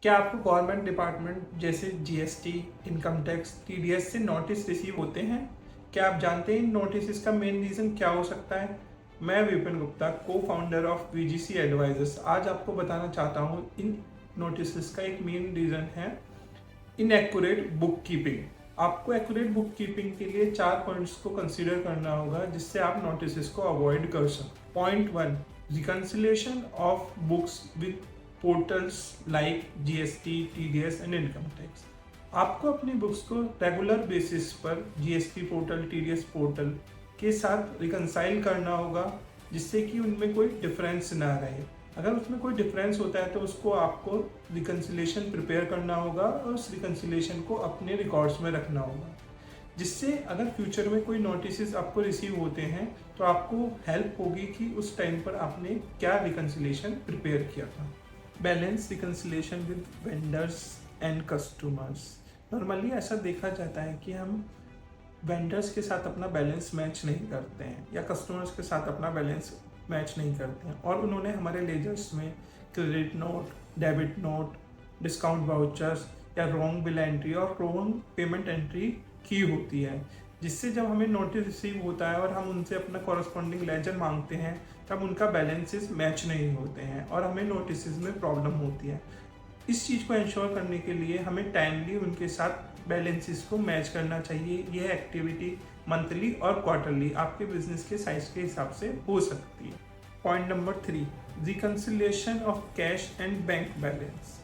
क्या आपको government department जैसे जीएसटी, इनकम टैक्स, टीडीएस से नोटिस रिसीव होते हैं? क्या आप जानते हैं इन नोटिस का मेन रीज़न क्या हो सकता है? मैं विपिन गुप्ता, को फाउंडर ऑफ वीजीसी एडवाइजर्स, आज आपको बताना चाहता हूँ इन नोटिस का एक मेन रीज़न है इनएक्यूरेट बुक कीपिंग। आपको एक्यूरेट बुक कीपिंग के लिए 4 पॉइंट्स को कंसीडर करना होगा जिससे आप नोटिस को अवॉइड कर सकें। Point 1, reconciliation of books with portals like GST, TDS and income tax. आपको अपनी बुक्स को रेगुलर बेसिस पर जीएसटी पोर्टल, टीडीएस पोर्टल के साथ रिकनसाइल करना होगा जिससे कि उनमें कोई डिफरेंस ना रहे। अगर उसमें कोई डिफरेंस होता है तो उसको आपको रिकन्सिलेशन प्रिपेयर करना होगा और उस रिकन्सिलेशन को अपने रिकॉर्ड्स में रखना होगा, जिससे अगर फ्यूचर में कोई नोटिस आपको रिसीव होते हैं तो आपको हेल्प होगी कि उस टाइम पर आपने क्या रिकन्सिलेशन प्रिपेयर किया था। Balance reconciliation with vendors and customers. Normally ऐसा देखा जाता है कि हम वेंडर्स के साथ अपना बैलेंस मैच नहीं करते हैं या कस्टमर्स के साथ अपना बैलेंस मैच नहीं करते हैं और उन्होंने हमारे लेजर्स में credit note, debit note, discount vouchers या रॉन्ग बिल एंट्री और रॉन्ग पेमेंट एंट्री की होती है, जिससे जब हमें नोटिस रिसीव होता है और हम उनसे अपना कॉरस्पॉन्डिंग लेजर मांगते हैं तब उनका बैलेंसेस मैच नहीं होते हैं और हमें नोटिस में प्रॉब्लम होती है। इस चीज़ को इंश्योर करने के लिए हमें टाइमली उनके साथ बैलेंसेस को मैच करना चाहिए। यह एक्टिविटी मंथली और क्वार्टरली आपके बिजनेस के साइज के हिसाब से हो सकती है। Point number 3, reconciliation of cash and bank balance.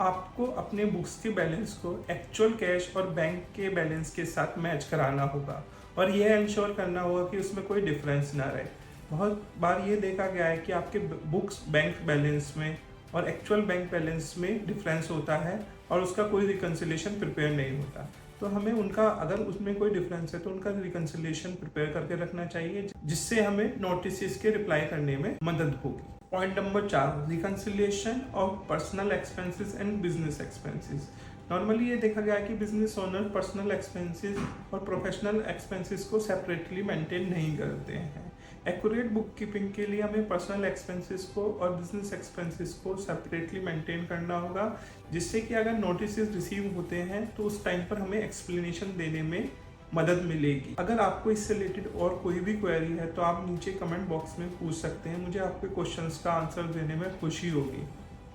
आपको अपने बुक्स के बैलेंस को एक्चुअल कैश और बैंक के बैलेंस के साथ मैच कराना होगा और यह इंश्योर करना होगा कि उसमें कोई डिफरेंस ना रहे। बहुत बार ये देखा गया है कि आपके बुक्स बैंक बैलेंस में और एक्चुअल बैंक बैलेंस में डिफरेंस होता है और उसका कोई रिकन्सिलेशन प्रिपेयर नहीं होता। तो हमें उनका, अगर उसमें कोई डिफरेंस है तो उनका रिकन्सिलेशन प्रिपेयर करके रखना चाहिए जिससे हमें नोटिस के रिप्लाई करने में मदद होगी। Point number 4, reconciliation of personal expenses and business expenses. Normally ये देखा गया है कि बिजनेस ओनर पर्सनल एक्सपेंसेस और प्रोफेशनल एक्सपेंसेस को सेपरेटली मेंटेन नहीं करते हैं। एक्यूरेट बुक कीपिंग के लिए हमें पर्सनल एक्सपेंसेस को और बिजनेस एक्सपेंसेस को सेपरेटली मेंटेन करना होगा, जिससे कि अगर नोटिस रिसीव होते हैं तो उस टाइम पर हमें एक्सप्लेनेशन देने में मदद मिलेगी। अगर आपको इससे रिलेटेड और कोई भी क्वेरी है तो आप नीचे कमेंट बॉक्स में पूछ सकते हैं, मुझे आपके क्वेश्चंस का आंसर देने में खुशी होगी।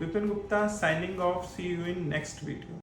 Vipin Gupta signing off, see you in next video.